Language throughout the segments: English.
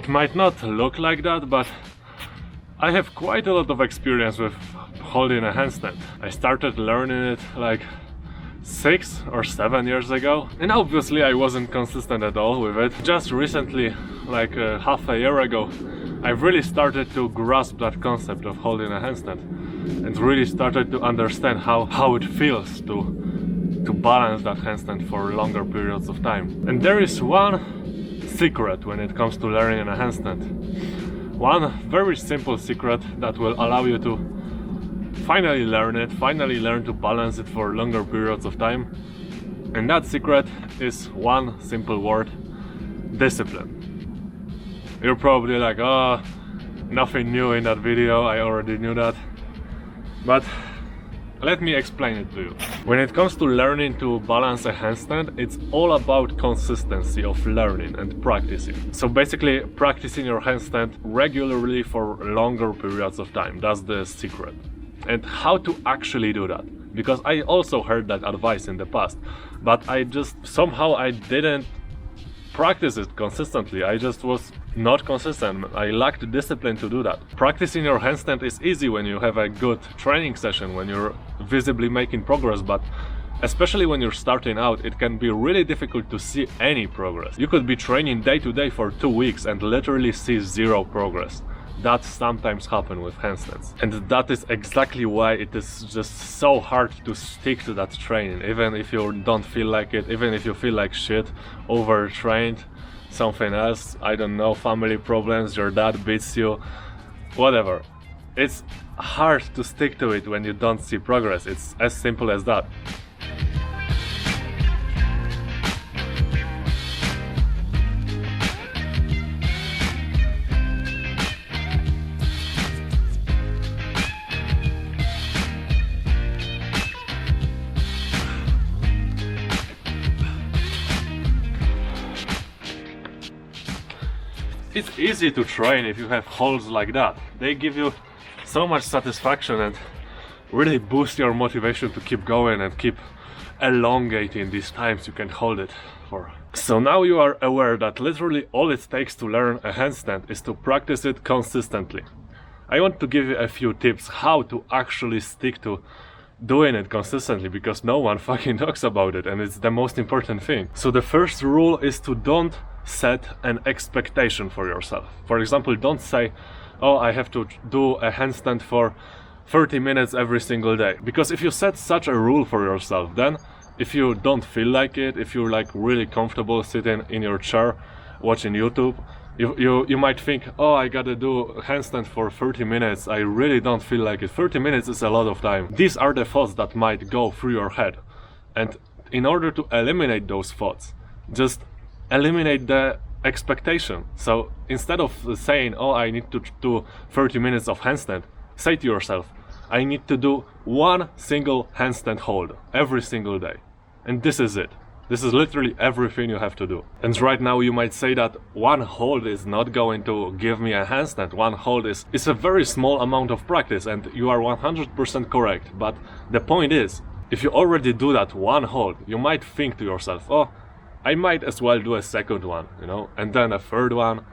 It might not look like that, but I have quite a lot of experience with holding a handstand. I started learning it like 6 or 7 years ago, and obviously I wasn't consistent at all with it. Just recently, like half a year ago, I've really started to grasp that concept of holding a handstand and really started to understand how it feels to balance that handstand for longer periods of time. And there is one secret when it comes to learning a handstand. One very simple secret that will allow you to finally learn to balance it for longer periods of time. And that secret is one simple word: discipline. You're probably like, oh, nothing new in that video, I already knew that. But let me explain it to you. When it comes to learning to balance a handstand, it's all about consistency of learning and practicing. So basically, practicing your handstand regularly for longer periods of time. That's the secret. And how to actually do that. Because I also heard that advice in the past, but I didn't practice it consistently. I just was not consistent. I lacked discipline to do that. Practicing your handstand is easy when you have a good training session, when you're visibly making progress, but especially when you're starting out, it can be really difficult to see any progress. You could be training day to day for 2 weeks and literally see zero progress. That sometimes happens with handstands, and that is exactly why it is just so hard to stick to that training, even if you don't feel like it, even if you feel like shit, overtrained, something else, I don't know, family problems, your dad beats you, whatever. It's hard to stick to it when you don't see progress. It's as simple as that. It's easy to train if you have holds like that. They give you so much satisfaction and really boost your motivation to keep going and keep elongating these times you can hold it for. So now you are aware that literally all it takes to learn a handstand is to practice it consistently. I want to give you a few tips how to actually stick to doing it consistently, because no one fucking talks about it, and it's the most important thing. So the first rule is to don't set an expectation for yourself. For example, don't say, oh, I have to do a handstand for 30 minutes every single day. Because if you set such a rule for yourself, then if you don't feel like it, if you're like really comfortable sitting in your chair watching YouTube, you might think, oh, I gotta do handstand for 30 minutes, I really don't feel like it. 30 minutes is a lot of time. These are the thoughts that might go through your head. And in order to eliminate those thoughts, just eliminate the expectation. So instead of saying, oh, I need to do 30 minutes of handstand, say to yourself, I need to do one single handstand hold every single day. And this is it. This is literally everything you have to do. And right now you might say that one hold is not going to give me a handstand. One hold is a very small amount of practice, and you are 100% correct. But the point is, if you already do that one hold, you might think to yourself, oh, I might as well do a second one, you know, and then a third one.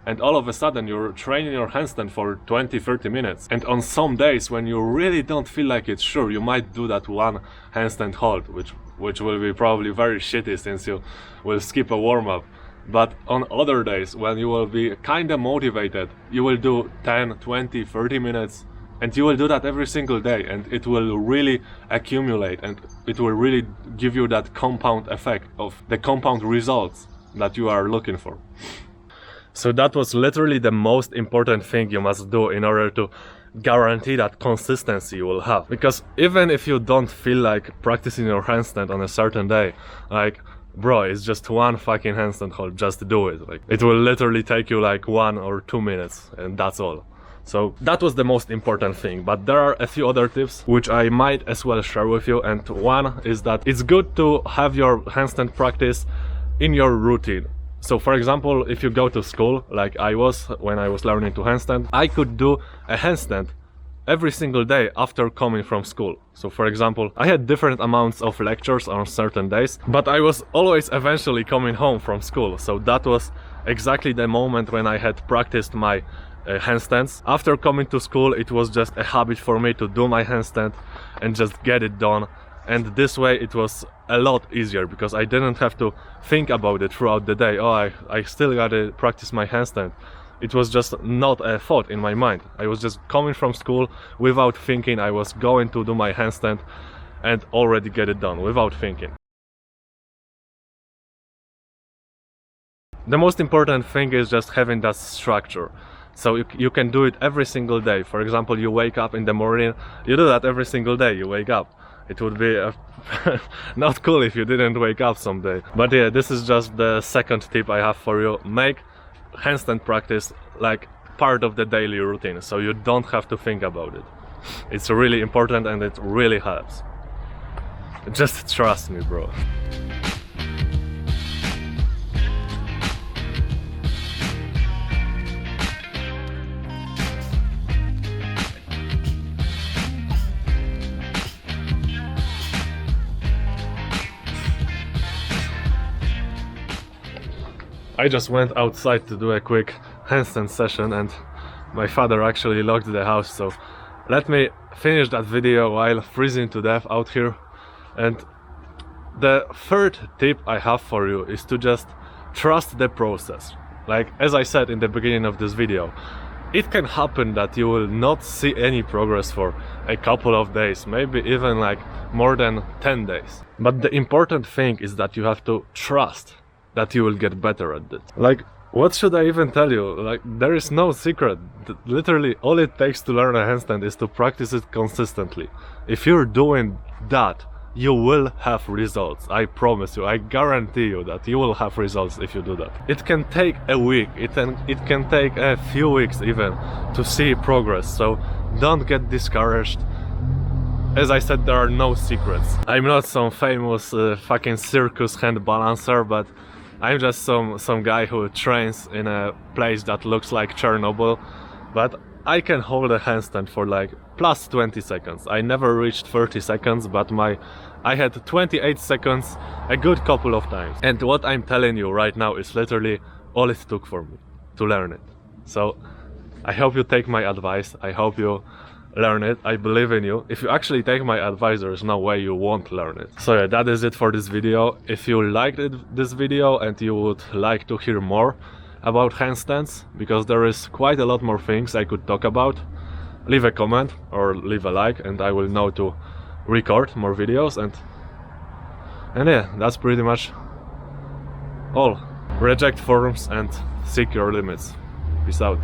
And all of a sudden you're training your handstand for 20-30 minutes. And on some days when you really don't feel like it, sure, you might do that one handstand hold, which will be probably very shitty since you will skip a warm-up. But on other days when you will be kinda motivated, you will do 10, 20, 30 minutes, and you will do that every single day, and it will really accumulate, and it will really give you that compound effect of the compound results that you are looking for. So that was literally the most important thing you must do in order to guarantee that consistency you will have. Because even if you don't feel like practicing your handstand on a certain day, like, bro, it's just one fucking handstand hold, just do it. Like, it will literally take you like 1 or 2 minutes, and that's all. So that was the most important thing, but there are a few other tips which I might as well share with you. And one is that it's good to have your handstand practice in your routine. So for example, if you go to school, like I was when I was learning to handstand, I could do a handstand every single day after coming from school. So for example, I had different amounts of lectures on certain days, but I was always eventually coming home from school. So that was exactly the moment when I had practiced my handstands. After coming to school, it was just a habit for me to do my handstand and just get it done. And this way it was a lot easier because I didn't have to think about it throughout the day. Oh, I still gotta practice my handstand. It was just not a thought in my mind. I was just coming from school without thinking. I was going to do my handstand and already get it done without thinking. The most important thing is just having that structure. So you can do it every single day. For example, you wake up in the morning, you do that every single day, you wake up. It would be not cool if you didn't wake up someday. But yeah, this is just the second tip I have for you. Make handstand practice like part of the daily routine, so you don't have to think about it. It's really important and it really helps. Just trust me, bro. I just went outside to do a quick handstand session and my father actually locked the house, so let me finish that video while freezing to death out here. And the third tip I have for you is to just trust the process. Like as I said in the beginning of this video, it can happen that you will not see any progress for a couple of days, maybe even like more than 10 days. But the important thing is that you have to trust that you will get better at it. Like, what should I even tell you? Like, there is no secret. Literally, all it takes to learn a handstand is to practice it consistently. If you're doing that, you will have results. I promise you, I guarantee you that you will have results if you do that. It can take a week, it can take a few weeks even to see progress, so don't get discouraged. As I said, there are no secrets. I'm not some famous fucking circus hand balancer, but I'm just some guy who trains in a place that looks like Chernobyl, but I can hold a handstand for like plus 20 seconds. I never reached 30 seconds, but I had 28 seconds a good couple of times. And what I'm telling you right now is literally all it took for me to learn it. So I hope you take my advice. I hope you learn it. I believe in you. If you actually take my advice, there is no way you won't learn it. So yeah, that is it for this video. If you liked this video and you would like to hear more about handstands, because there is quite a lot more things I could talk about, leave a comment or leave a like and I will know to record more videos. And yeah, that's pretty much all. Reject forms and seek your limits. Peace out.